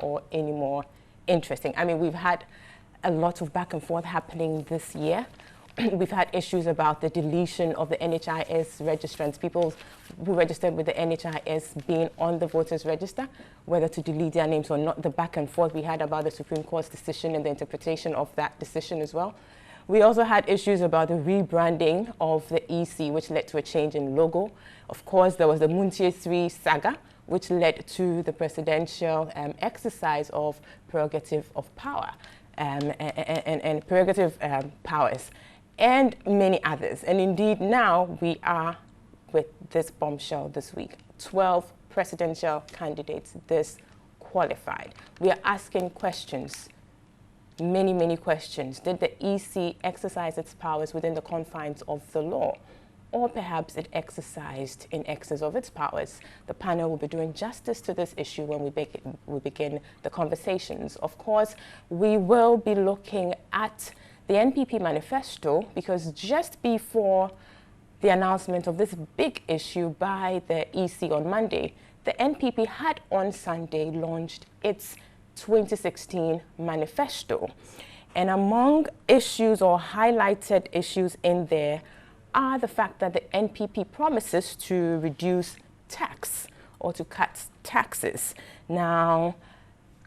or any more interesting. I mean, we've had a lot of back and forth happening this year. We've had issues about the deletion of the NHIS registrants, people who registered with the NHIS being on the voters register, whether to delete their names or not, the back and forth we had about the Supreme Court's decision and the interpretation of that decision as well. We also had issues about the rebranding of the EC, which led to a change in logo. Of course, there was the Muntie 3 saga, which led to the presidential exercise of prerogative of power and prerogative powers, and many others. And indeed, now we are with this bombshell this week. 12 presidential candidates disqualified. We are asking questions, many questions. Did the EC exercise its powers within the confines of the law? Or perhaps it exercised in excess of its powers? The panel will be doing justice to this issue when we begin the conversations. Of course, we will be looking at the NPP manifesto, because just before the announcement of this big issue by the EC on Monday, the NPP had on Sunday launched its 2016 manifesto. And among issues or highlighted issues in there are the fact that the NPP promises to reduce tax or to cut taxes. Now,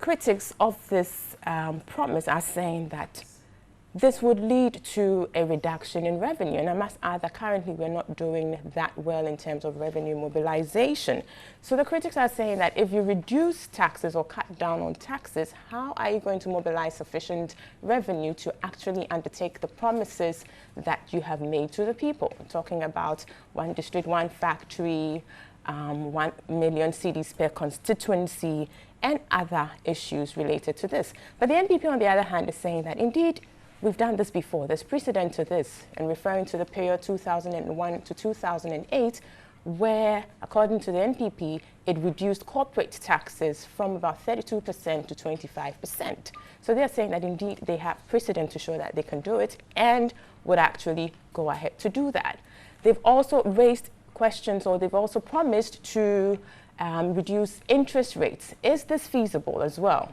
critics of this promise are saying that this would lead to a reduction in revenue. And I must add that currently we're not doing that well in terms of revenue mobilization. So the critics are saying that if you reduce taxes or cut down on taxes, how are you going to mobilize sufficient revenue to actually undertake the promises that you have made to the people? We're talking about one district, one factory, 1 million cedis per constituency, and other issues related to this. But the NPP, on the other hand, is saying that indeed, we've done this before. There's precedent to this, and referring to the period 2001 to 2008, where, according to the NPP, it reduced corporate taxes from about 32% to 25%. So they're saying that indeed they have precedent to show that they can do it and would actually go ahead to do that. They've also raised questions, or they've also promised to reduce interest rates. Is this feasible as well?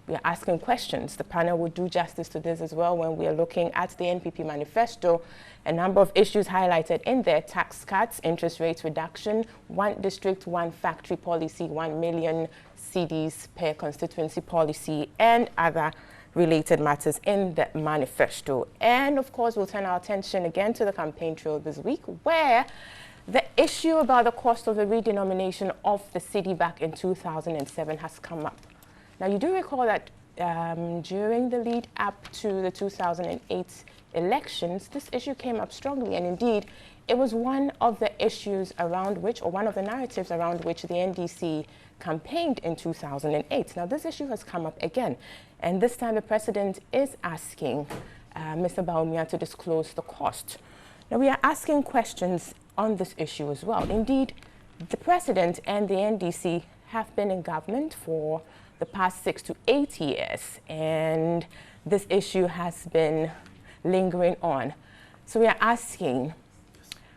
We are asking questions. The panel will do justice to this as well when we are looking at the NPP manifesto. A number of issues highlighted in there: tax cuts, interest rates reduction, one district, one factory policy, 1 million cedis per constituency policy, and other related matters in the manifesto. And of course, we'll turn our attention again to the campaign trail this week, where the issue about the cost of the redenomination of the cedi back in 2007 has come up. Now, you do recall that during the lead up to the 2008 elections, this issue came up strongly, and indeed, it was one of the issues around which, or one of the narratives around which the NDC campaigned in 2008. Now, this issue has come up again, and this time the president is asking Mr. Bawumia to disclose the cost. Now, we are asking questions on this issue as well. Indeed, the president and the NDC have been in government for the past 6 to 8 years, and this issue has been lingering on. So we are asking,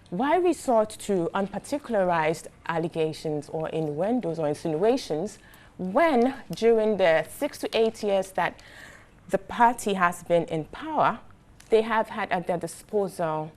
why resort to unparticularized allegations or innuendos or insinuations when during the 6 to 8 years that the party has been in power, they have had at their disposal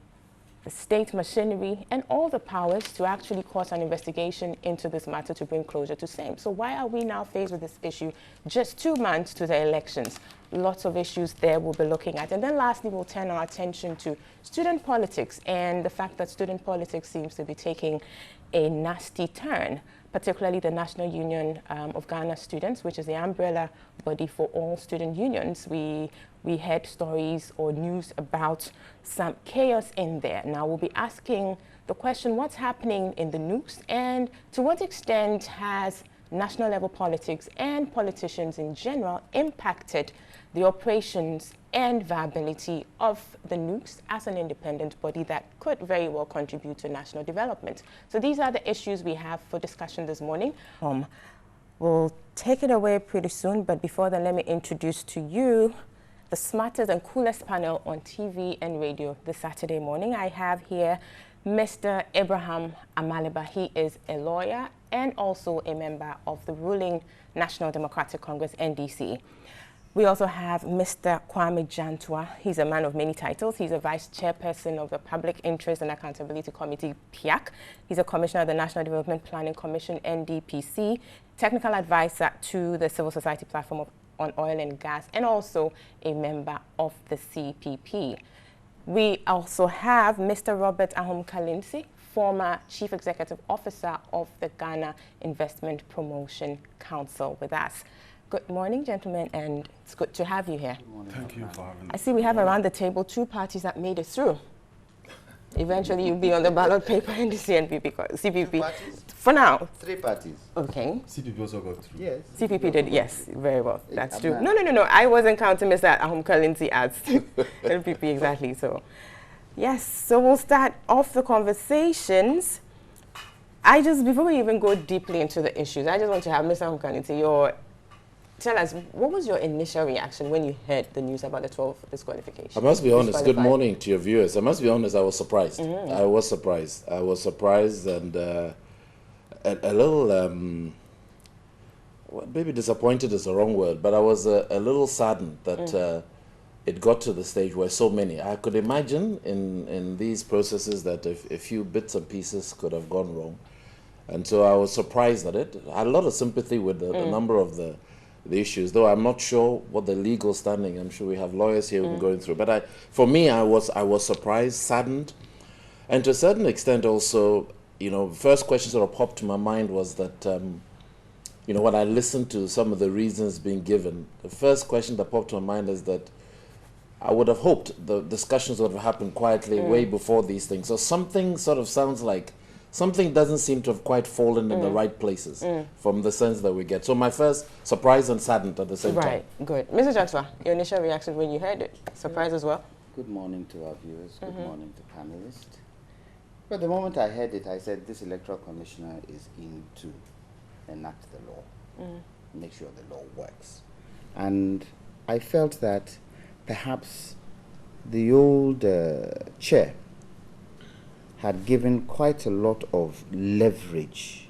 the state machinery and all the powers to actually cause an investigation into this matter to bring closure to same. So why are we now faced with this issue just 2 months to the elections? Lots of issues there we'll be looking at. And then lastly, we'll turn our attention to student politics and the fact that student politics seems to be taking a nasty turn, particularly the National Union of Ghana Students, which is the umbrella body for all student unions. We heard stories or news about some chaos in there. Now we'll be asking the question, what's happening in the NUCs, and to what extent has national level politics and politicians in general impacted the operations and viability of the NUCs as an independent body that could very well contribute to national development. So these are the issues we have for discussion this morning. We'll take it away pretty soon, but before then, let me introduce to you the smartest and coolest panel on TV and radio this Saturday morning. I have here Mr. Abraham Amaliba. He is a lawyer and also a member of the ruling National Democratic Congress, NDC. We also have Mr. Kwame Jantua. He's a man of many titles. He's a vice chairperson of the Public Interest and Accountability Committee, PIAC. He's a commissioner of the National Development Planning Commission, NDPC, technical advisor to the Civil Society Platform on Oil and Gas, and also a member of the CPP. We also have Mr. Robert Ahom Kalinsi, former Chief Executive Officer of the Ghana Investment Promotion Council, with us. Good morning, gentlemen, and it's good to have you here. Thank you for having me. I see we have around the table two parties that made it through. Eventually, you'll be on the ballot paper in the CPP. Two parties? For now. Three parties. Okay. CPP also got through. Yes. CPP did, yes, very well. That's true. I'm No. I wasn't counting Mr. Ahom Kalinsi as LPP, exactly. So, yes, so we'll start off the conversations. Before we even go deeply into the issues, I just want to have Mr. Ahom Kalinsi, tell us, what was your initial reaction when you heard the news about the 12 disqualification? I must be honest. Good morning to your viewers. I must be honest, I was surprised. I was surprised and a little, maybe disappointed is the wrong word, but I was a little saddened that it got to the stage where so many. I could imagine in these processes that a few bits and pieces could have gone wrong. And so I was surprised at it. I had a lot of sympathy with the number of the issues, though I'm not sure what the legal standing. I'm sure we have lawyers here who are going through. But for me, I was surprised, saddened, and to a certain extent also, first question sort of popped to my mind was that, when I listened to some of the reasons being given, the first question that popped to my mind is that I would have hoped the discussions would have happened quietly way before these things. So something sort of sounds like something doesn't seem to have quite fallen in the right places from the sense that we get. So my first surprise and saddened at the same time. Right, good. Mr. Janswa, your initial reaction when you heard it? Surprise as well? Good morning to our viewers. Good morning to panelists. But the moment I heard it, I said this electoral commissioner is in to enact the law, make sure the law works. And I felt that perhaps the old chair had given quite a lot of leverage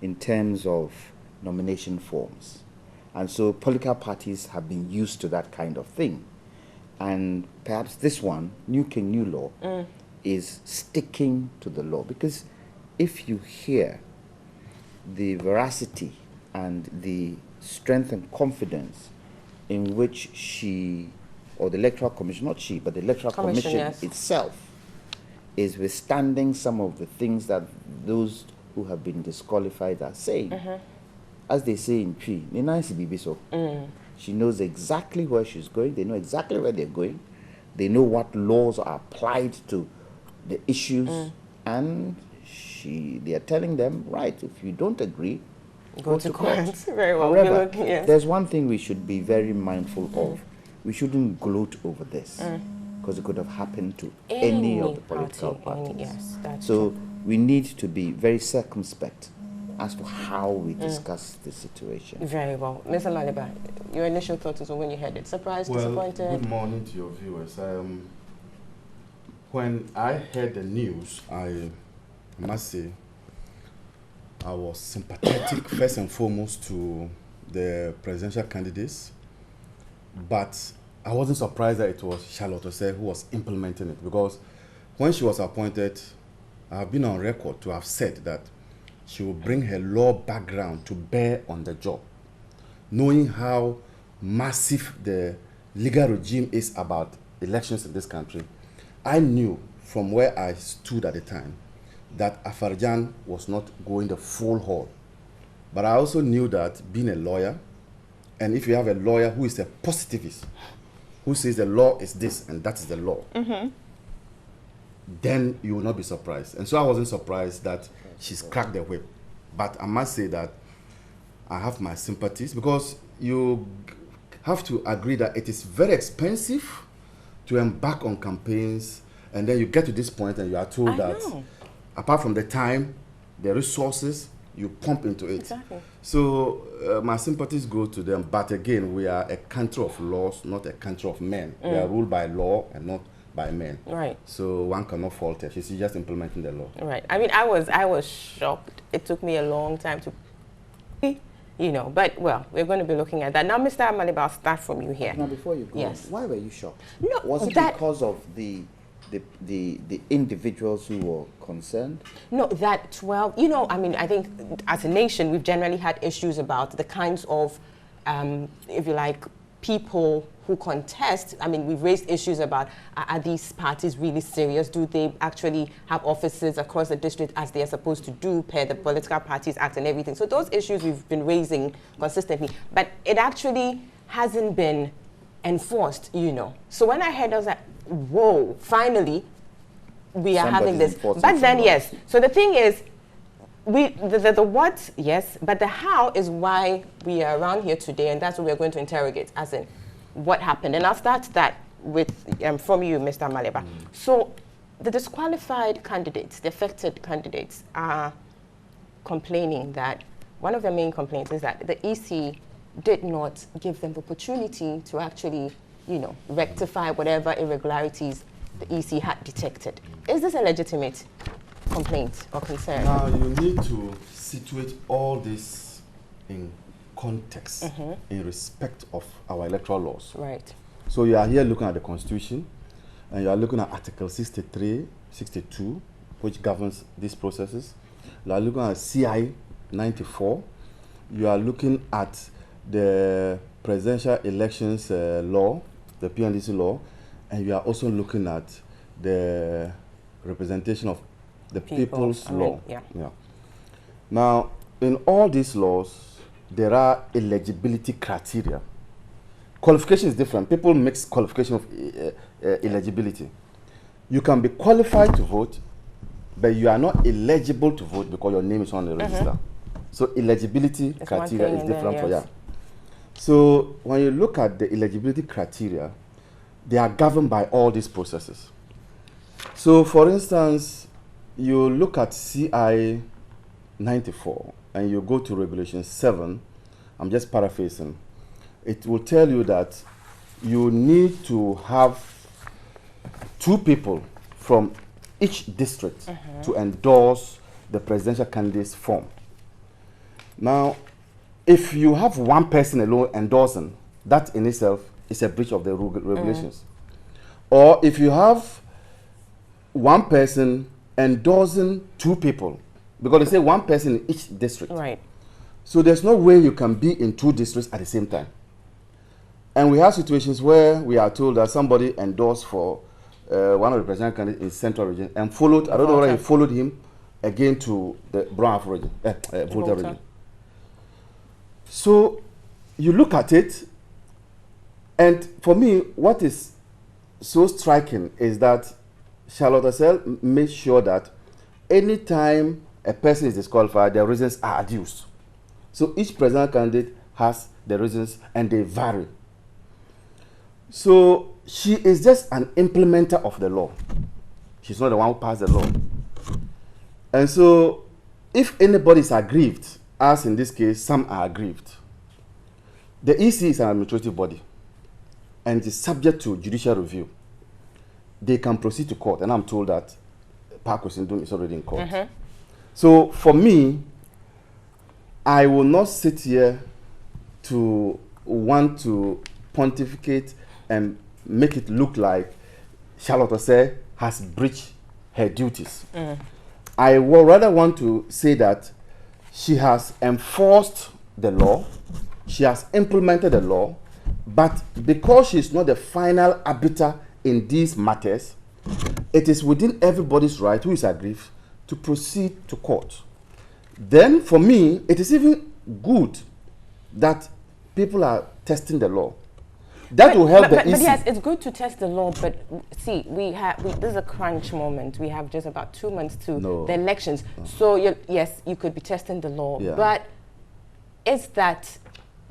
in terms of nomination forms. And so political parties have been used to that kind of thing. And perhaps this one, New King, New Law, is sticking to the law. Because if you hear the veracity and the strength and confidence in which she, or the Electoral Commission, not she, but the Electoral Commission itself, is withstanding some of the things that those who have been disqualified are saying. As they say in Twi, she knows exactly where she's going, they know exactly where they're going, they know what laws are applied to the issues, and they are telling them, right, if you don't agree, go to court. Very well. However, there's one thing we should be very mindful of. We shouldn't gloat over this. Because it could have happened to any of the political parties. Yes, that's so true. we need to be very circumspect as to how we discuss the situation. Very well. Mr. Maliba, your initial thoughts as well when you heard it? Surprised, disappointed? Good morning to your viewers. When I heard the news, I must say I was sympathetic first and foremost to the presidential candidates, but I wasn't surprised that it was Charlotte Osei who was implementing it, because when she was appointed, I have been on record to have said that she will bring her law background to bear on the job, knowing how massive the legal regime is about elections in this country. I knew from where I stood at the time that Afarjan was not going the full haul. But I also knew that being a lawyer, and if you have a lawyer who is a positivist, who says the law is this and that is the law, then you will not be surprised. And so I wasn't surprised that she's cracked the whip. But I must say that I have my sympathies, because you have to agree that it is very expensive to embark on campaigns, and then you get to this point and you are told that apart from the time, the resources, you pump into it. Exactly. So my sympathies go to them. But again, we are a country of laws, not a country of men. We are ruled by law and not by men. Right. So one cannot fault her. She's just implementing the law. Right. I mean, I was shocked. It took me a long time to you know, but well, we're going to be looking at that. Now, Mr. Maliba, I'll start from you here. Now, before you go, Yes. why were you shocked? No, was it because of the individuals who were concerned? No, that 12, you know, I mean, I think as a nation, we've generally had issues about the kinds of, if you like, people who contest. I mean, we've raised issues about, are these parties really serious? Do they actually have offices across the district as they are supposed to do per the Political Parties Act and everything? So those issues we've been raising consistently, but it actually hasn't been enforced, you know. So when I heard, I was like, whoa, finally, we are having this. But then, yes, so the thing is, the what, yes, but the how is why we are around here today, and that's what we're going to interrogate, as in what happened. And I'll start that with from you, Mr. Maliba. So the disqualified candidates, the affected candidates, are complaining that one of their main complaints is that the EC did not give them the opportunity to actually, you know, rectify whatever irregularities the EC had detected. Is this a legitimate complaint or concern? Now, you need to situate all this in context, in respect of our electoral laws. Right. So you are here looking at the Constitution, and you are looking at Article 63, 62, which governs these processes. You are looking at CI 94. You are looking at the Presidential Elections Law, the PNDC law, and you are also looking at the representation of the People's Law. Yeah. Now, in all these laws, there are eligibility criteria. Qualification is different. People mix qualification of eligibility. You can be qualified to vote, but you are not eligible to vote because your name is on the register. So eligibility criteria is different for you. So when you look at the eligibility criteria, they are governed by all these processes. So for instance, you look at CI 94 and you go to Regulation 7, I'm just paraphrasing, it will tell you that you need to have 2 people from each district to endorse the presidential candidate's form. Now, if you have 1 person alone endorsing, that in itself is a breach of the regulations. Or if you have 1 person endorsing 2 people, because they say 1 person in each district. Right. So there's no way you can be in 2 districts at the same time. And we have situations where we are told that somebody endorsed for one of the presidential candidates in Central region and followed, I don't know whether he followed him again to the Brown region, Volta region. So you look at it, and for me, what is so striking is that Charlotte Osel made sure that anytime a person is disqualified, the reasons are adduced. So each presidential candidate has the reasons and they vary. So she is just an implementer of the law. She's not the one who passed the law. And so if anybody is aggrieved, as in this case, some are aggrieved, the EC is an administrative body and is subject to judicial review. They can proceed to court, and I'm told that Park Osindun is already in court. So for me, I will not sit here to want to pontificate and make it look like Charlotte Osei has breached her duties. I would rather want to say that she has enforced the law, she has implemented the law, but because she's not the final arbiter in these matters, it is within everybody's right who is aggrieved to proceed to court. Then for me, it is even good that people are testing the law. That will help the EC. But yes, it's good to test the law, but see, this is a crunch moment. We have just about 2 months to the elections. So yes, you could be testing the law, but is that,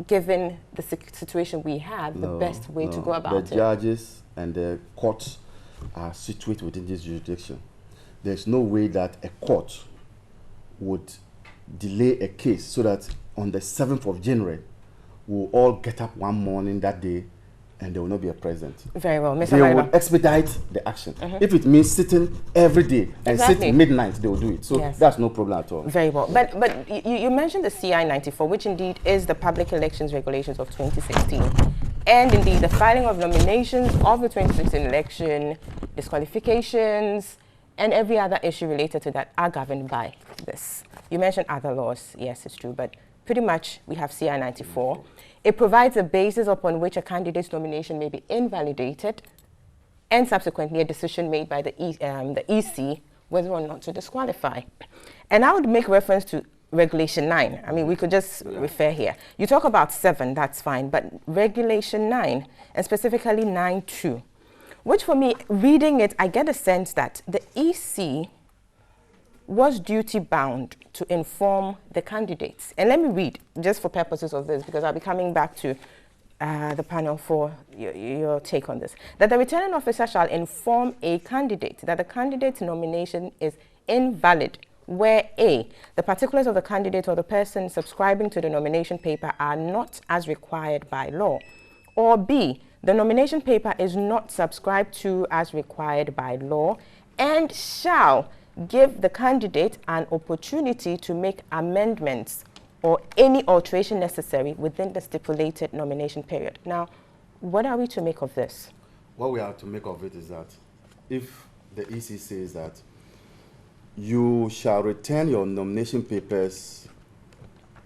given the situation we have, the best way to go about it? The judges and the courts are situated within this jurisdiction. There's no way that a court would delay a case so that on the 7th of January, we'll all get up one morning that day and there will not be a president. Very well, Mr. They Mariba. will expedite the action. If it means sitting every day and sit midnight, they will do it. So that's no problem at all. Very well. But you mentioned the CI 94, which indeed is the Public Elections Regulations of 2016. And indeed, the filing of nominations of the 2016 election, disqualifications, and every other issue related to that are governed by this. You mentioned other laws. Yes, it's true. But pretty much, we have CI 94. It provides a basis upon which a candidate's nomination may be invalidated, and subsequently a decision made by the EC whether or not to disqualify. And I would make reference to Regulation 9. I mean, we could just refer here. You talk about 7, that's fine, but Regulation 9, and specifically 9.2, which for me, reading it, I get a sense that the EC was duty-bound to inform the candidates. And let me read, just for purposes of this, because I'll be coming back to the panel for your take on this. That the returning officer shall inform a candidate that the candidate's nomination is invalid, where A, the particulars of the candidate or the person subscribing to the nomination paper are not as required by law, or B, the nomination paper is not subscribed to as required by law, and shall give the candidate an opportunity to make amendments or any alteration necessary within the stipulated nomination period. Now, what are we to make of this? What we are to make of it is that if the EC says that you shall return your nomination papers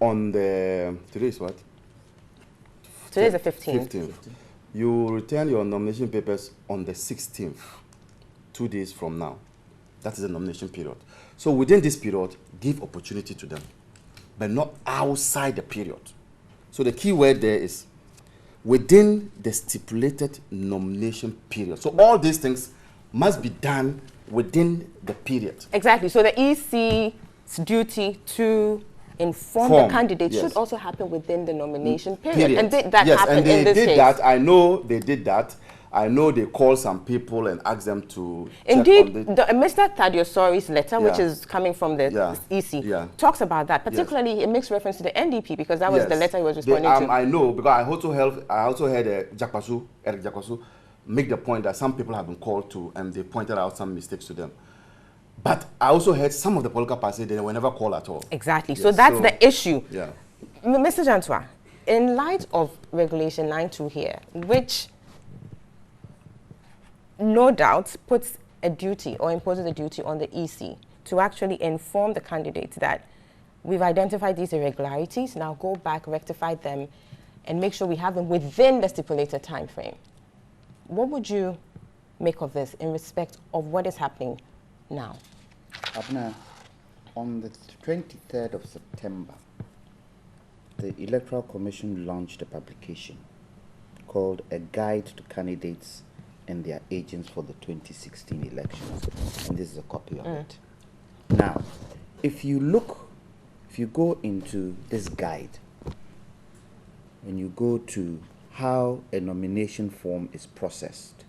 on the, today is what? Today is the 15th. 15th. You return your nomination papers on the 16th, 2 days from now. That is the nomination period. So within this period, give opportunity to them, but not outside the period. So the key word there is within the stipulated nomination period. So all these things must be done within the period. Exactly. So the EC's duty to inform the candidate should also happen within the nomination period. And did that happen in this case? Yes, and they did that. I know they did that. I know they called some people and asked them to indeed, Mr. Thaddeus's letter, which is coming from the EC, talks about that. Particularly, it makes reference to the NDP because that was the letter he was responding to. I know because I also heard Eric Jakwasu make the point that some people have been called to and they pointed out some mistakes to them. But I also heard some of the political parties, they were never called at all. Exactly. Yes, so that's the issue. Yeah. Mr. Jantua, in light of Regulation 9.2 here, which no doubt puts a duty or imposes a duty on the EC to actually inform the candidates that we've identified these irregularities, now go back, rectify them, and make sure we have them within the stipulated time frame. What would you make of this in respect of what is happening now? Abner, on the 23rd of September, the Electoral Commission launched a publication called A Guide to Candidates and Their Agents for the 2016 elections. And this is a copy of it. Now, if you go into this guide, and you go to how a nomination form is processed,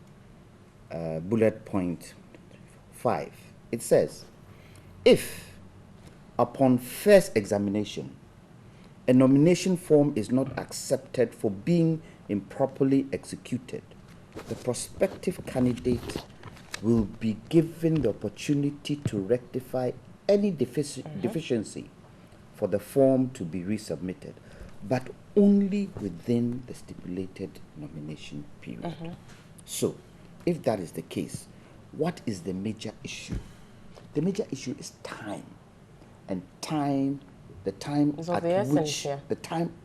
bullet point 5, it says, if upon first examination, a nomination form is not accepted for being improperly executed, the prospective candidate will be given the opportunity to rectify any deficiency for the form to be resubmitted, but only within the stipulated nomination period. So, if that is the case, what is the major issue? The major issue is time, and the time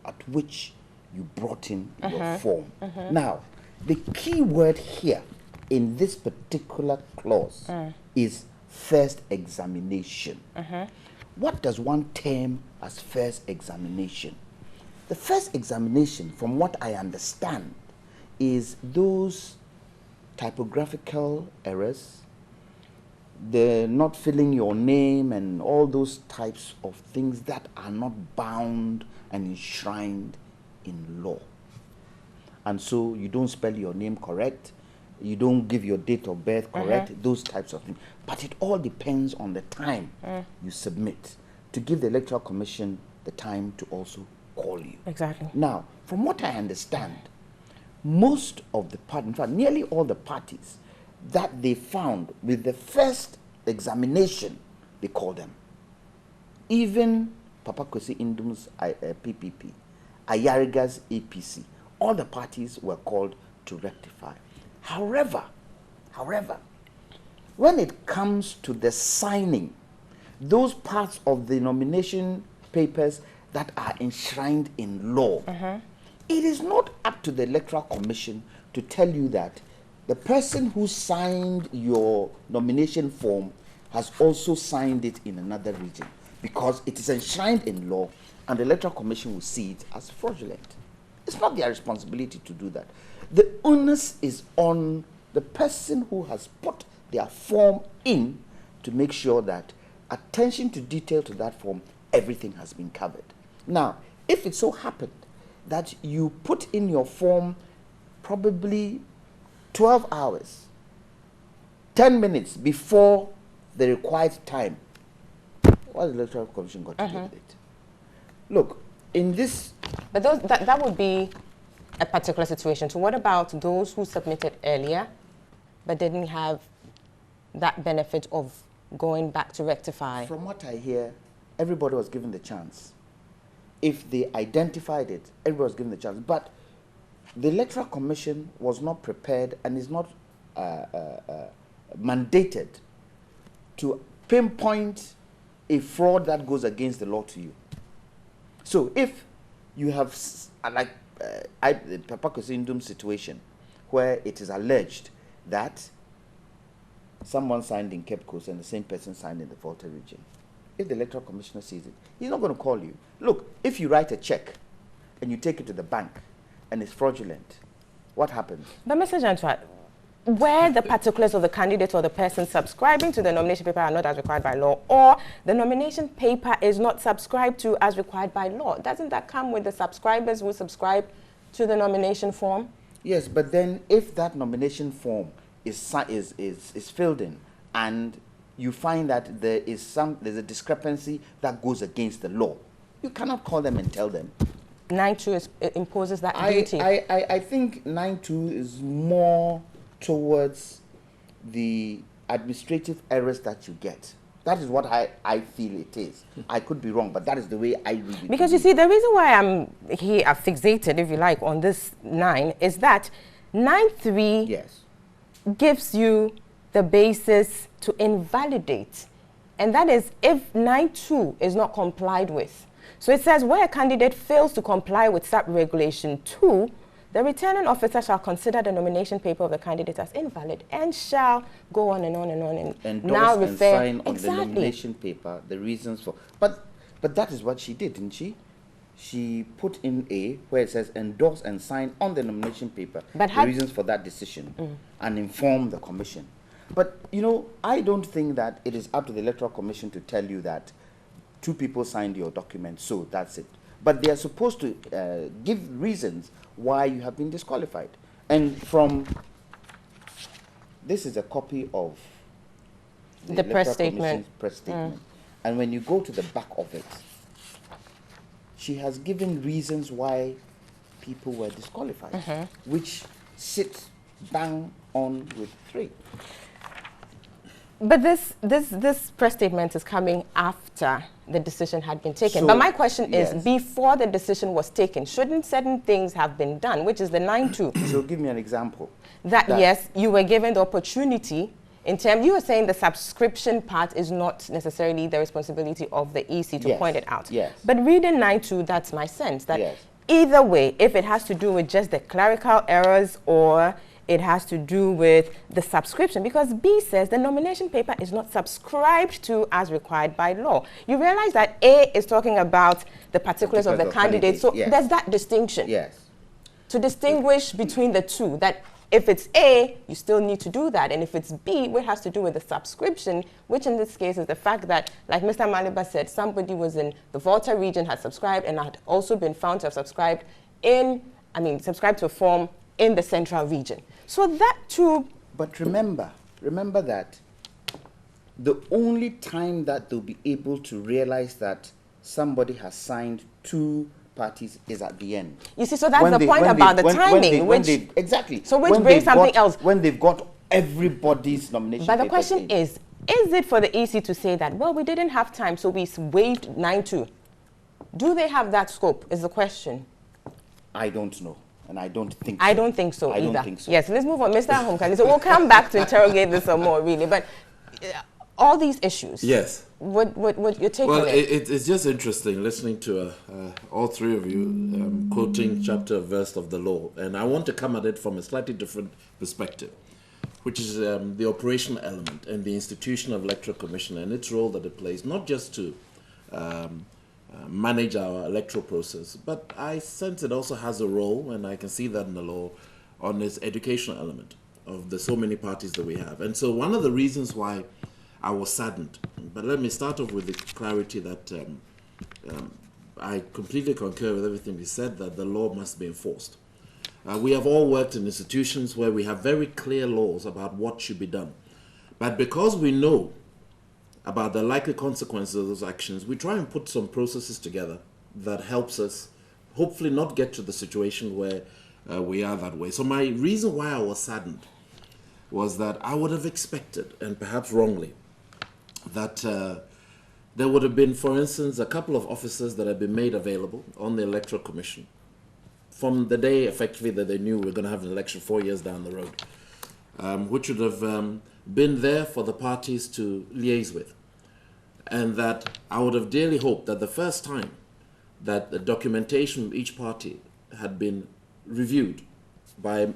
at which you brought in your form. Now, the key word here in this particular clause is first examination. What does one term as first examination? The first examination, from what I understand, is those typographical errors, the not filling your name and all those types of things that are not bound and enshrined in law. And so you don't spell your name correct, you don't give your date of birth correct, those types of things. But it all depends on the time you submit to give the Electoral Commission the time to also call you. Exactly. Now, from what I understand, most of the parties, in fact, nearly all the parties that they found with the first examination, they called them. Even Papa Kwesi Indum's PPP, Ayariga's APC, all the parties were called to rectify. However, when it comes to the signing, those parts of the nomination papers that are enshrined in law, it is not up to the Electoral Commission to tell you that the person who signed your nomination form has also signed it in another region, because it is enshrined in law and the Electoral Commission will see it as fraudulent. It's not their responsibility to do that. The onus is on the person who has put their form in to make sure that attention to detail to that form, everything has been covered. Now, if it so happened that you put in your form probably 12 hours, 10 minutes before the required time, what has the Electoral Commission got to do with it? Look, in this... But that would be a particular situation. So what about those who submitted earlier but didn't have that benefit of going back to rectify? From what I hear, everybody was given the chance. If they identified it, everybody was given the chance. But the Electoral Commission was not prepared and is not mandated to pinpoint a fraud that goes against the law to you. So if you have, like the Papa Kwesi Ndum situation, where it is alleged that someone signed in Cape Coast and the same person signed in the Volta region, if the Electoral Commissioner sees it, he's not going to call you. Look, if you write a check and you take it to the bank and it's fraudulent, what happens? But Mr. Jantua, where the particulars of the candidate or the person subscribing to the nomination paper are not as required by law, or the nomination paper is not subscribed to as required by law, doesn't that come with the subscribers who subscribe to the nomination form? Yes, but then if that nomination form is filled in and you find that there's a discrepancy that goes against the law, you cannot call them and tell them. 9.2 imposes that duty. I think 9.2 is more towards the administrative errors that you get. That is what I feel it is. I could be wrong, but that is the way I read it. Because you see, the reason why I'm here fixated, if you like, on this 9 is that 9.3 yes, gives you the basis to invalidate. And that is if 9.2 is not complied with. So it says where a candidate fails to comply with sub-regulation 2, the returning officer shall consider the nomination paper of the candidate as invalid and shall go on and on and on and now refer. And sign on the nomination paper the reasons for. But that is what she did, didn't she? She put in A where it says endorse and sign on the nomination paper the reasons for that decision and inform the commission. But you know, I don't think that it is up to the Electoral Commission to tell you that 2 people signed your document, so that's it. But they are supposed to give reasons why you have been disqualified. And from this is a copy of the press statement. And when you go to the back of it, she has given reasons why people were disqualified, which sit bang on with 3. But this press statement is coming after the decision had been taken. So, but my question is, yes, before the decision was taken, shouldn't certain things have been done, which is the 9.2? So give me an example. That yes, you were given the opportunity. In terms, you were saying the subscription part is not necessarily the responsibility of the EC to point it out. Yes. But reading 9.2, that's my sense. That yes, either way, if it has to do with just the clerical errors or it has to do with the subscription, because B says the nomination paper is not subscribed to as required by law. You realize that A is talking about the particulars of the candidate, so yes, there's that distinction. Yes. To distinguish between the two, that if it's A, you still need to do that, and if it's B, which has to do with the subscription, which in this case is the fact that, like Mr. Maliba said, somebody was in the Volta region, had subscribed, and had also been found to have subscribed subscribed to a form in the central region. So that too. But remember that the only time that they'll be able to realize that somebody has signed 2 parties is at the end. You see, so that's the point about the timing. Exactly. So which brings something else. When they've got everybody's nomination. But the question is it for the EC to say that, well, we didn't have time, so we waived 9-2? Do they have that scope is the question. I don't know. And I don't think so. I don't think so either. I don't think so. Yes, let's move on. Mr. Ahomkani, so we'll come back to interrogate this some more, really. But all these issues. Yes. What your take on it? It's just interesting listening to all three of you quoting chapter and verse of the law. And I want to come at it from a slightly different perspective, which is the operational element and the institution of Electoral Commission and its role that it plays, not just to manage our electoral process, but I sense it also has a role, and I can see that in the law, on its educational element of the so many parties that we have. And so one of the reasons why I was saddened, but let me start off with the clarity that I completely concur with everything you said, that the law must be enforced. We have all worked in institutions where we have very clear laws about what should be done. But because we know about the likely consequences of those actions, we try and put some processes together that helps us hopefully not get to the situation where we are that way. So my reason why I was saddened was that I would have expected, and perhaps wrongly, that there would have been, for instance, a couple of officers that had been made available on the Electoral Commission from the day effectively that they knew we were going to have an election 4 years down the road, which would have been there for the parties to liaise with. And that I would have dearly hoped that the first time that the documentation of each party had been reviewed by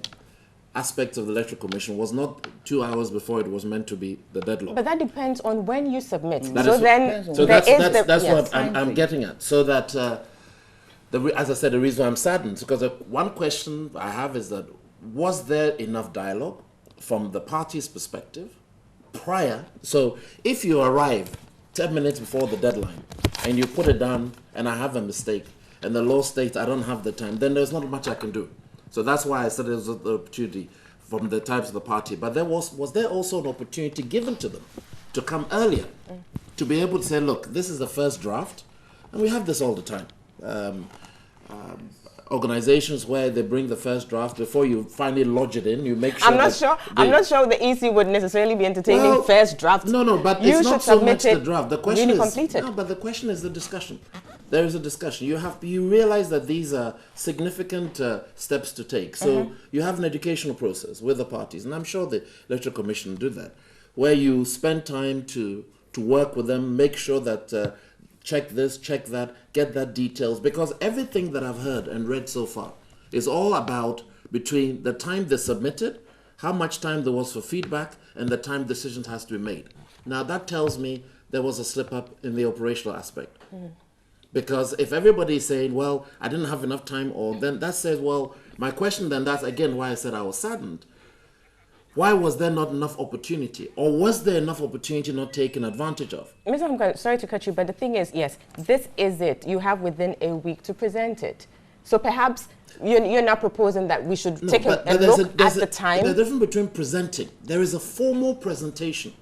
aspects of the Electoral Commission was not 2 hours before it was meant to be the deadline. But that depends on when you submit. That's what I'm getting at. So that, as I said, the reason I'm saddened, because one question I have is that, was there enough dialogue from the party's perspective prior? So if you arrive 10 minutes before the deadline and you put it down and I have a mistake and the law states I don't have the time, then there's not much I can do. So that's why I said there was the opportunity from the types of the party. But there was there also an opportunity given to them to come earlier, to be able to say, look, this is the first draft, and we have this all the time. Organizations where they bring the first draft before you finally lodge it in, you make sure. I'm not sure the EC would necessarily be entertaining first draft. No, but it's not so much the draft. The question really is completed. No, but the question is the discussion. There is a discussion. You realize that these are significant steps to take. So you have an educational process with the parties, and I'm sure the Electoral Commission did that, where you spend time to work with them, make sure that. Check this, check that, get that details, because everything that I've heard and read so far is all about between the time they submitted, how much time there was for feedback, and the time decisions has to be made. Now that tells me there was a slip up in the operational aspect. Because if everybody is saying, well, I didn't have enough time, or then that says, well, my question then, that's again why I said I was saddened. Why was there not enough opportunity? Or was there enough opportunity not taken advantage of? Mr. Ahomkani, sorry to cut you, but the thing is, yes, this is it. You have within a week to present it. So perhaps you're not proposing that we should take a look at the time. There's a difference between presenting. There is a formal presentation.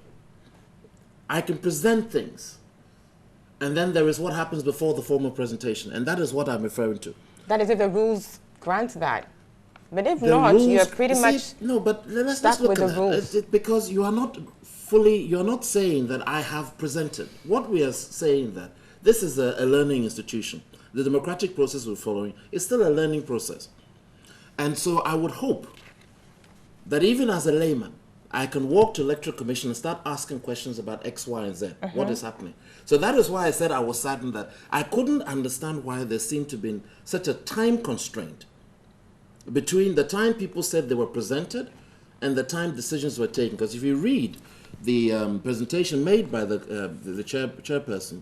I can present things. And then there is what happens before the formal presentation. And that is what I'm referring to. That is if the rules grant that. But if not, you're pretty much no. But let's look at that. Because you are not saying that I have presented. What we are saying that this is a learning institution. The democratic process we're following is still a learning process, and so I would hope that even as a layman, I can walk to Electoral Commission and start asking questions about X, Y, and Z. What is happening? So that is why I said I was saddened that I couldn't understand why there seemed to be such a time constraint between the time people said they were presented and the time decisions were taken. Because if you read the presentation made by the chairperson,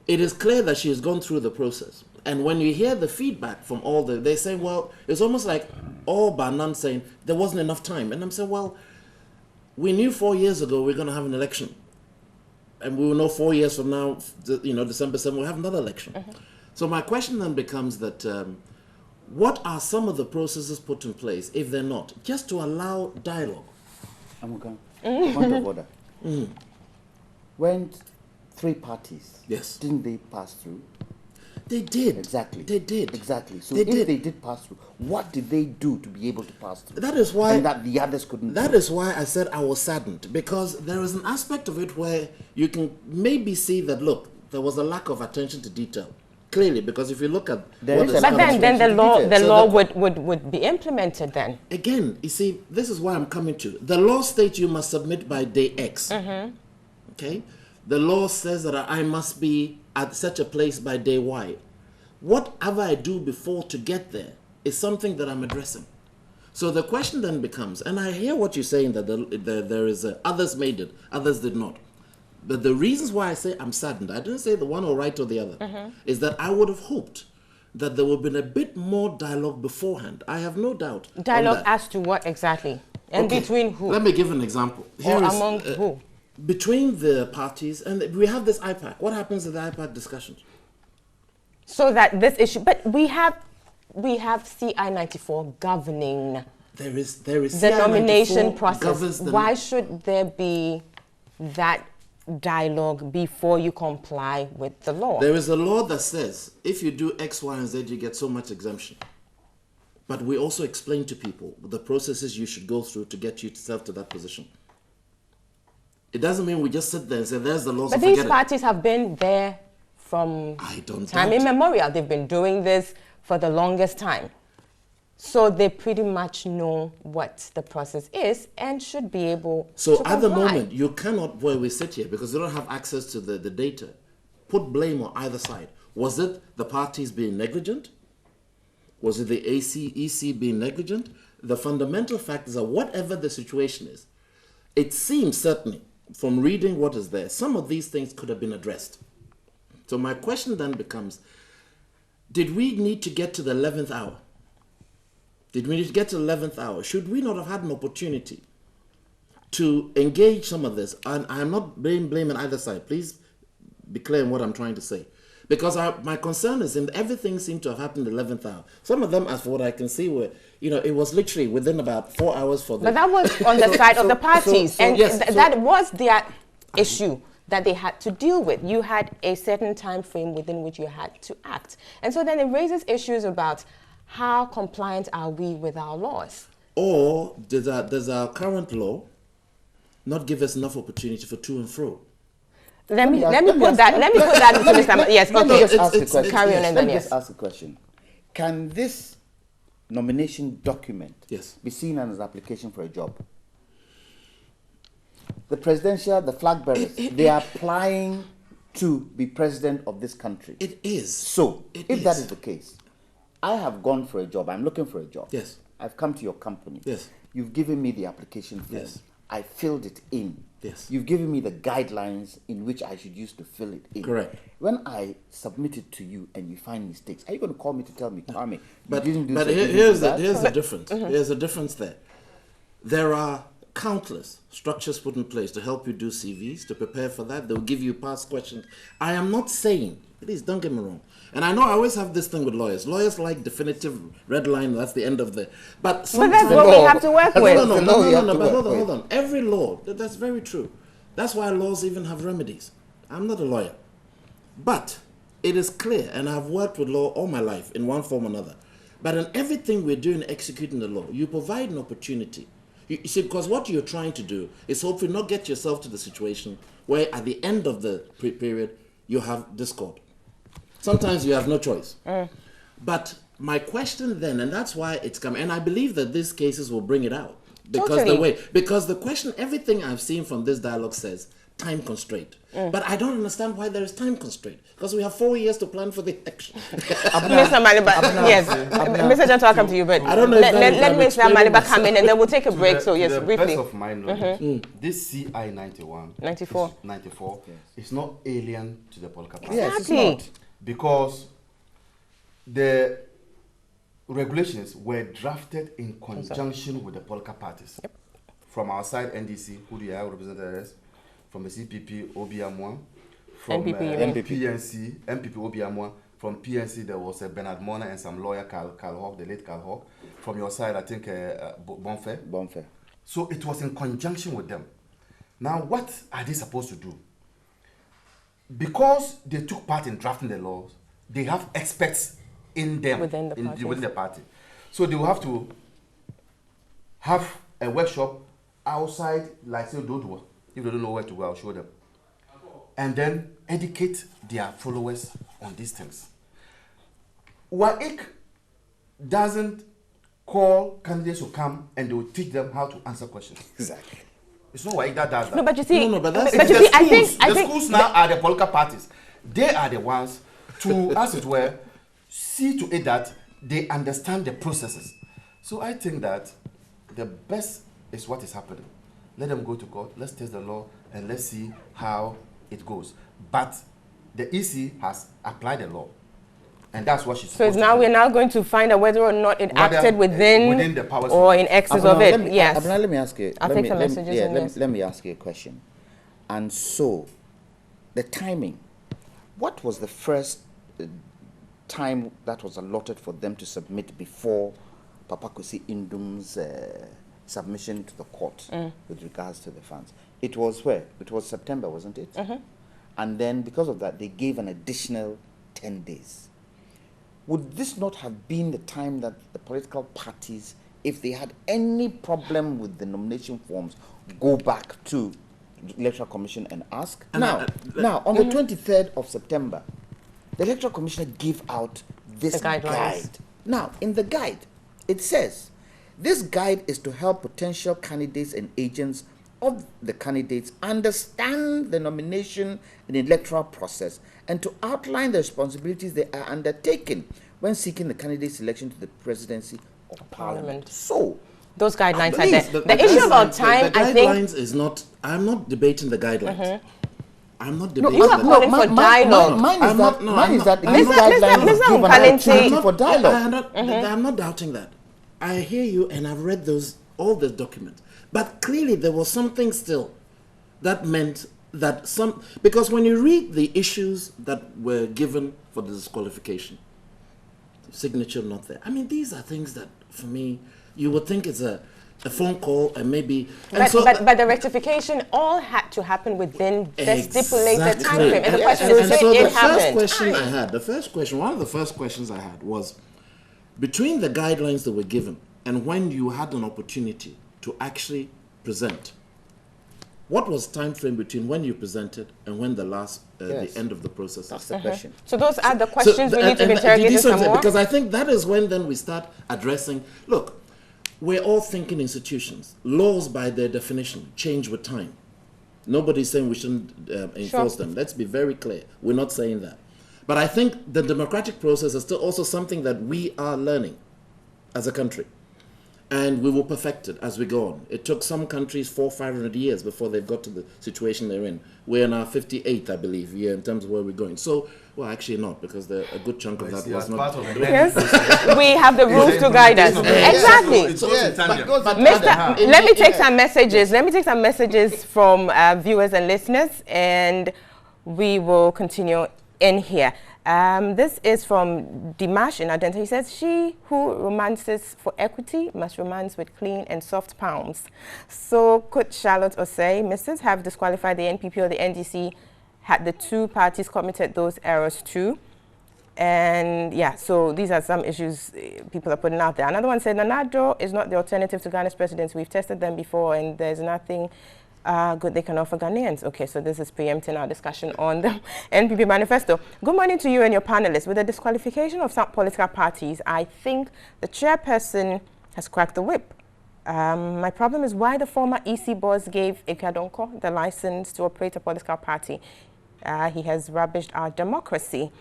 it is clear that she has gone through the process. And when you hear the feedback from all they say, well, it's almost like all but none saying there wasn't enough time. And I'm saying, well, we knew 4 years ago we're going to have an election. And we will know 4 years from now, December 7th, we'll have another election. So my question then becomes that what are some of the processes put in place, if they're not, just to allow dialogue? I'm okay. Point of order. When 3 parties, yes, didn't they pass through? They did. Exactly. They did. Exactly. So They if did. they did pass through, what did they do to be able to pass through? That is why. And that the others couldn't. That is why I said I was saddened, because there is an aspect of it where you can maybe see that, look, there was a lack of attention to detail. Clearly, because if you look at There is a But then the law So would be implemented then. again, you see, this is why I'm coming to. The law states you must submit by day X. Okay? The law says that I must be at such a place by day Y. Whatever I do before to get there is something that I'm addressing. So the question then becomes, and I hear what you're saying, that there is others made it, others did not. But the reasons why I say I'm saddened, I didn't say the one or right or the other, is that I would have hoped that there would have been a bit more dialogue beforehand. I have no doubt. on Dialogue that. as to what exactly? And Okay, between who? Let me give an example. Here Or is, among who? Between the parties, and we have this IPAC. What happens in the IPAC discussions? So that this issue, but we have CI 94 governing There is the CI 94 nomination governs process. the- Why should there be that dialogue before you comply with the law? There is a law that says if you do X, Y, and Z, you get so much exemption. But we also explain to people the processes you should go through to get yourself to that position. It doesn't mean we just sit there and say, there's the laws, But so these forget it. parties have been there from I don't time doubt. immemorial. They've been doing this for the longest time. So they pretty much know what the process is and should be able So to at the comply. moment, you cannot, where we sit here, because we don't have access to the data, put blame on either side. Was it the parties being negligent? Was it the EC being negligent? The fundamental fact is that whatever the situation is, it seems certainly from reading what is there, some of these things could have been addressed. So my question then becomes, did we need to get to the 11th hour? Did we need to get to the 11th hour? Should we not have had an opportunity to engage some of this? And I'm not blaming either side. Please be clear in what I'm trying to say. Because my concern is that everything seemed to have happened the 11th hour. Some of them, as for what I can see, were, it was literally within about 4 hours for the... But that was on the side of the parties. And yes, that was their issue that they had to deal with. You had a certain time frame within which you had to act. And so then it raises issues about how compliant are we with our laws? Or does our current law not give us enough opportunity for to and fro? Let me put that into Mr. Yes, Let me okay. just ask a question. Carry on and Let then me yes. just ask a question. Can this nomination document Yes. be seen as an application for a job? The presidential, the flag bearers, they are applying to be president of this country. It is. So, It if is. that is the case, I have gone for a job. I'm looking for a job. Yes. I've come to your company. Yes. You've given me the application form. Yes. I filled it in. Yes. You've given me the guidelines in which I should use to fill it in. Correct. When I submit it to you and you find mistakes, are you going to call me to tell me, Kwame, But, you didn't do but this, you didn't here's do the that? here's the difference. There's a difference there. There are countless structures put in place to help you do CVs, to prepare for that. They'll give you past questions. I am not saying, please don't get me wrong. And I know I always have this thing with lawyers. Lawyers like definitive red line, that's the end of the... But But sometimes... that's what we have to work with. But hold on. Every law, that's very true. That's why laws even have remedies. I'm not a lawyer. But it is clear, and I've worked with law all my life in one form or another. But in everything we're doing executing the law, you provide an opportunity. You see, because what you're trying to do is hopefully not get yourself to the situation where at the end of the period, you have discord. Sometimes you have no choice. But my question then, and that's why it's coming, and I believe that these cases will bring it out. Totally. Because the question, everything I've seen from this dialogue says time constraint. But I don't understand why there is time constraint. Because we have 4 years to plan for the election. Mr. Maliba, yes. Mr. Johnson, I'll come to you, but I don't know if that is- let I'm Mr. explaining Maliba myself. come in and then we'll take a break. So, yes, To the briefly. best of my knowledge, this CI 91, 94. 94 is not alien to the political party. Yes, it's Exactly. not. Because the regulations were drafted in conjunction with the political parties. From our side, NDC, who do you have represented us? From the CPP, Obiamwa. From NPP, you mean? PNC, MPP, Obiamwa. From PNC, there was Bernard Mona and some lawyer, Carl Hawk, the late Carl Hawk. From your side, I think Bonfair. Bonfair. So it was in conjunction with them. Now, what are they supposed to do? Because they took part in drafting the laws, they have experts in them, Within the within the party. So they will have to have a workshop outside, like say, don't work. If they don't know where to go, I'll show them. And then educate their followers on these things. WAEC doesn't call candidates to come and they will teach them how to answer questions. Exactly. It's not WAEC that does that. No, but you see, but that's but you see, I think schools now are the political parties. They are the ones to, as it were, see to it that they understand the processes. So I think that the best is what is happening. Let them go to court, let's test the law, and let's see how it goes. But the EC has applied the law, and that's what she's supposed to do. we're now going to find out whether or not it acted within the powers or in excess of it. Yes. Abner, let me ask you. I'll take some messages. Let me ask you a question. And so, the timing. What was the first time that was allotted for them to submit before Papa Kwesi Indum's submission to the court with regards to the funds? It was where? It was September, wasn't it? And then because of that, they gave an additional 10 days. Would this not have been the time that the political parties, if they had any problem with the nomination forms, go back to the Electoral Commission and ask? Now, on the 23rd of September, the Electoral Commissioner gave out this guide. Now, in the guide, it says, this guide is to help potential candidates and agents of the candidates understand the nomination and electoral process and to outline the responsibilities they are undertaking when seeking the candidate's selection to the presidency or parliament. So, those guidelines are there. The issue about time, I think... guidelines is not... I'm not debating the guidelines. I'm not debating you are calling for dialogue. Mine is that these guidelines give an opportunity for dialogue. I'm not doubting that. I hear you, and I've read all the documents. But clearly there was something still that meant that because when you read the issues that were given for the disqualification, signature not there. I mean, these are things that, for me, you would think it's a phone call and maybe... But the rectification all had to happen within the stipulated time frame. And the question is, so it the happened. One of the first questions I had was, between the guidelines that were given and when you had an opportunity to actually present, what was time frame between when you presented and when the last, the end of the process? That's the question. So those are the questions we need to interrogate some more? Because I think that is when then we start addressing, look, we're all thinking institutions. Laws by their definition change with time. Nobody's saying we shouldn't enforce them. Let's be very clear. We're not saying that. But I think the democratic process is still also something that we are learning as a country. And we will perfect it as we go on. It took some countries 400-500 years before they've got to the situation they're in. We're in our 58th, I believe, year in terms of where we're going. So, well, actually not, because a good chunk of that was not... Yes, we have the rules to guide us. Exactly. Let me take some messages. Let me take some messages from viewers and listeners, and we will continue in here. This is from Dimash in Adenta. He says, she who romances for equity must romance with clean and soft palms. So could Charlotte Osei, Mrs. have disqualified the NPP or the NDC had the two parties committed those errors too? And yeah, so these are some issues people are putting out there. Another one said, Nanado is not the alternative to Ghana's presidents. We've tested them before and there's nothing good they can offer Ghanaians. Okay, so this is preempting our discussion on the NPP manifesto. Good morning to you and your panelists. With the disqualification of some political parties, I think the chairperson has cracked the whip. My problem is why the former EC boss gave Ikadonko the license to operate a political party. He has rubbished our democracy.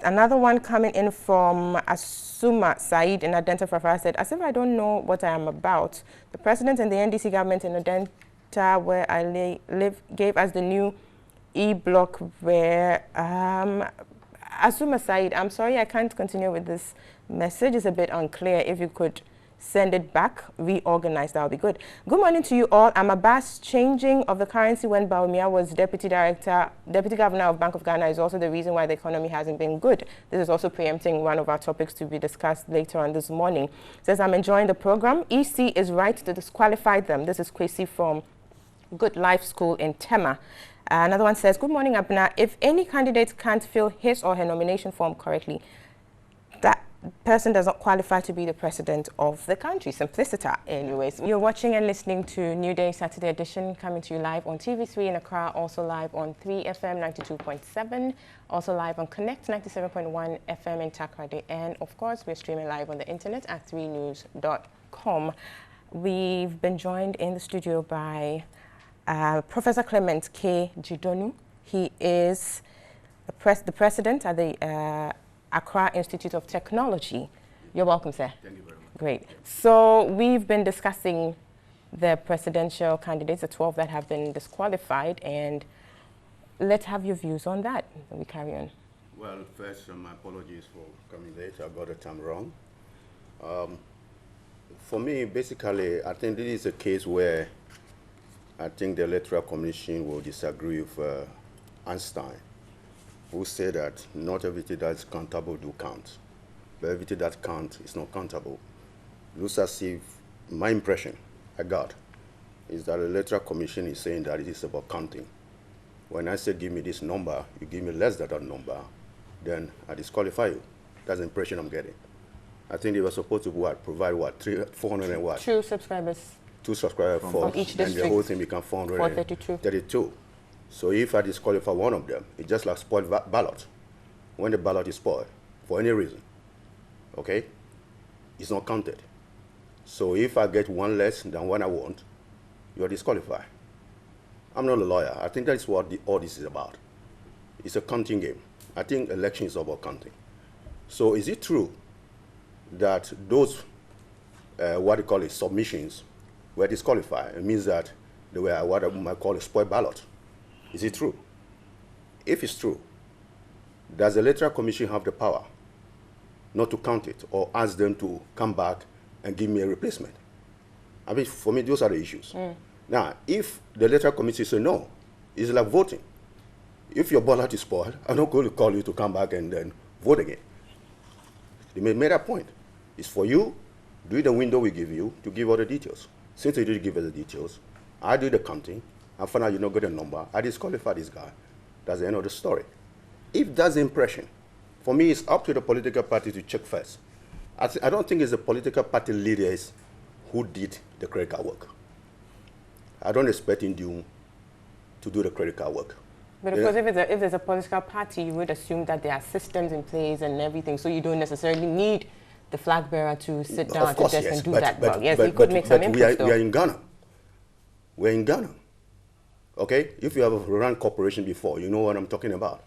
Another one coming in from Asuma Said in Adenta Fafara said, as if I don't know what I am about. The president and the NDC government in Adenta, where I live, gave us the new e-block where Asuma Said, I'm sorry I can't continue with this message. It's a bit unclear. If you could send it back, reorganize, that would be good. Good morning to you all. I'm Abbas. Changing of the currency when Baumia was deputy governor of Bank of Ghana is also the reason why the economy hasn't been good. This is also preempting one of our topics to be discussed later on this morning. It says, I'm enjoying the program. EC is right to disqualify them. This is Kwesi from Good Life School in Tema. Another one says, good morning, Abna. If any candidate can't fill his or her nomination form correctly, that person does not qualify to be the president of the country. Simpliciter, anyways. You're watching and listening to NewDay Saturday Edition, coming to you live on TV3 in Accra, also live on 3FM 92.7, also live on Connect 97.1 FM in Takoradi, and of course we're streaming live on the internet at 3news.com. We've been joined in the studio by Professor Clement K. Jidonu. He is the president at the Accra Institute of Technology. You're welcome, sir. Thank you very much. Great. So we've been discussing the presidential candidates, the 12 that have been disqualified, and let's have your views on that. We carry on. Well, first, my apologies for coming late. I got the time wrong. For me, basically, I think this is a case where I think the Electoral Commission will disagree with Einstein, who said that not everything that's countable do count, but everything that counts is not countable. It looks as if my impression I got is that the Electoral Commission is saying that it is about counting. When I say give me this number, you give me less than that number, then I disqualify you. That's the impression I'm getting. I think they were supposed to provide 400 and what? 2 subscribers. 2 subscribers from for each and district. the whole thing become 432. So if I disqualify one of them, it's just like spoiled ballot. When the ballot is spoiled, for any reason, okay, it's not counted. So if I get one less than one I want, you're disqualified. I'm not a lawyer. I think that's what all this is about. It's a counting game. I think election is about counting. So is it true that those, what you call it, submissions were disqualified? It means that they were what I might call a spoiled ballot. Is it true? If it's true, does the Electoral Commission have the power not to count it or ask them to come back and give me a replacement? I mean, for me, those are the issues. Now, if the Electoral Commission says no, it's like voting. If your ballot is spoiled, I'm not going to call you to come back and then vote again. They made that point. It's for you, do the window we give you to give all the details. Since you didn't give us the details, I do the counting, I find out you don't get a number, I disqualify this guy. That's the end of the story. If that's the impression, for me, it's up to the political party to check first. I don't think it's the political party leaders who did the credit card work. I don't expect him to do the credit card work. But of course, if there's a political party, you would assume that there are systems in place and everything, so you don't necessarily need the flag bearer to sit down at the desk and do that. Well, yes, you could make some inputs, though. We are in Ghana. We're in Ghana. Okay? If you have run corporation before, you know what I'm talking about.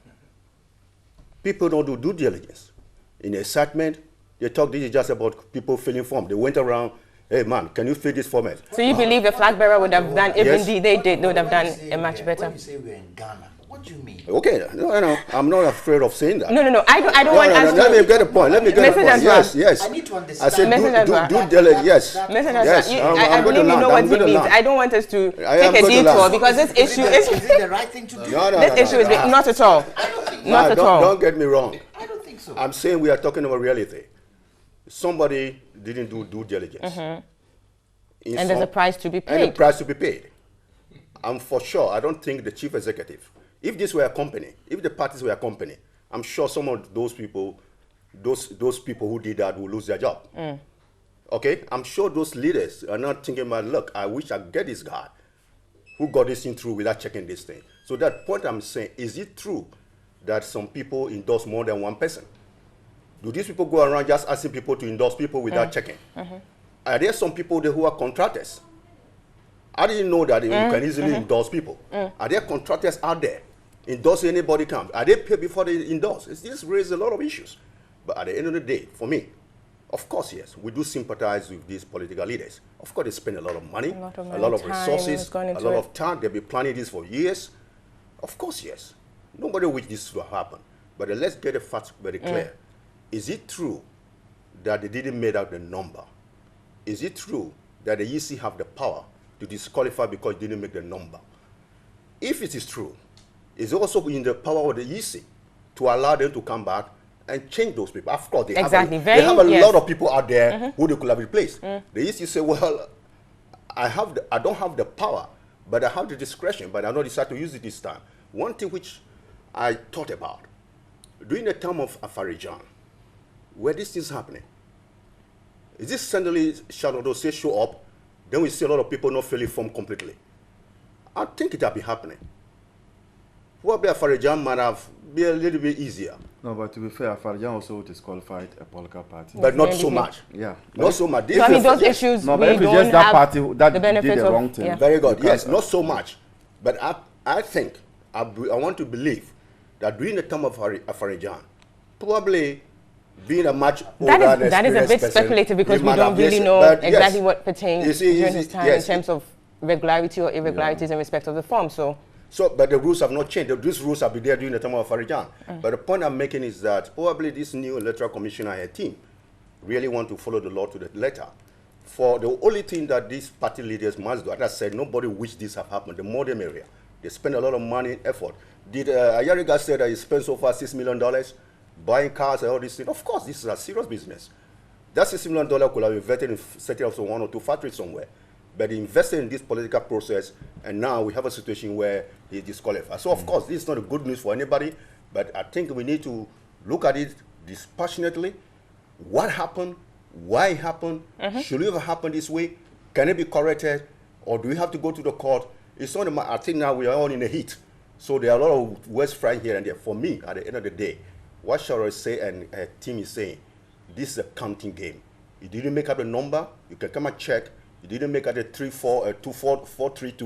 People don't do due diligence. In excitement, they talk, this is just about people filling form. They went around, hey man, can you fill this format? So you believe the flag bearer would have done, if indeed they did, they would have done a much better. When you say we're in Ghana, what do you mean? Okay, no, I'm not afraid of saying that. No, I don't want us to... Let me get a point, Yes. I need to understand. I said do diligence, yes. I believe you know what he means. I don't want us to take a detour because this issue is... Is it the right thing to do? This issue is not at all. Not at all. Don't get me wrong. I don't think so. I'm saying we are talking about reality. Somebody didn't do due diligence. And there's a price to be paid. And a price to be paid. And for sure, I don't think the chief executive, if this were a company, if the parties were a company, I'm sure some of those people, those people who did that will lose their job. Okay? I'm sure those leaders are not thinking about, look, I wish I get this guy who got this thing through without checking this thing. So that point I'm saying, is it true that some people endorse more than one person? Do these people go around just asking people to endorse people without checking? Are there some people there who are contractors? I didn't know that you can easily endorse people. Are there contractors out there endorsing anybody comes? Are they paid before they endorse? This raises a lot of issues. But at the end of the day, for me, of course, yes, we do sympathize with these political leaders. Of course, they spend a lot of money, a lot of resources, a lot of time. They've been planning this for years. Of course, yes. Nobody wishes this will happen. But let's get the facts very clear. Is it true that they didn't make out the number? Is it true that the EC have the power to disqualify because they didn't make the number? If it is true, it's also in the power of the EC to allow them to come back and change those people. Of course, they have a lot of people out there who they could have replaced. The EC say, well, I don't have the power, But I have the discretion, but I not decided to use it this time. One thing which I thought about, during the time of Afarijan, where this is happening, is this suddenly shall say show up, then we see a lot of people not fully formed completely? I think it have been happening. Probably Afarijan might have been a little bit easier. No, but to be fair, Afarijan also disqualified a political party. But not so much. Yeah. Not so much. So I mean, those issues, no, we but if it's don't just that have party that the benefits did the of, wrong thing. yeah. Very good. Yes, not so much. But I think, I want to believe that during the time of Afarijan, probably being a much older that is a bit speculative because we don't really know exactly what pertains during his time in terms of regularity or irregularities in respect of the form. So, but the rules have not changed. These rules have been there during the time of Afarijan. But the point I'm making is that probably this new electoral commissioner and her team really want to follow the law to the letter. For the only thing that these party leaders must do, as I said, nobody wish this have happened. The more the merrier. They spend a lot of money and effort. Did Ayariga say that he spent so far $6 million buying cars and all these things? Of course, this is a serious business. That $6 million could have invested in setting up some 1 or 2 factories somewhere. But he invested in this political process, and now we have a situation where he is disqualified. So, of course, this is not a good news for anybody, but I think we need to look at it dispassionately. What happened? Why it happened? Should it have happened this way? Can it be corrected? Or do we have to go to the court? It's not. I think now we are all in the heat. So there are a lot of words flying here and there. For me, at the end of the day, what Sharon say and her team is saying, this is a counting game. You didn't make up the number, you can come and check. You didn't make up the 432.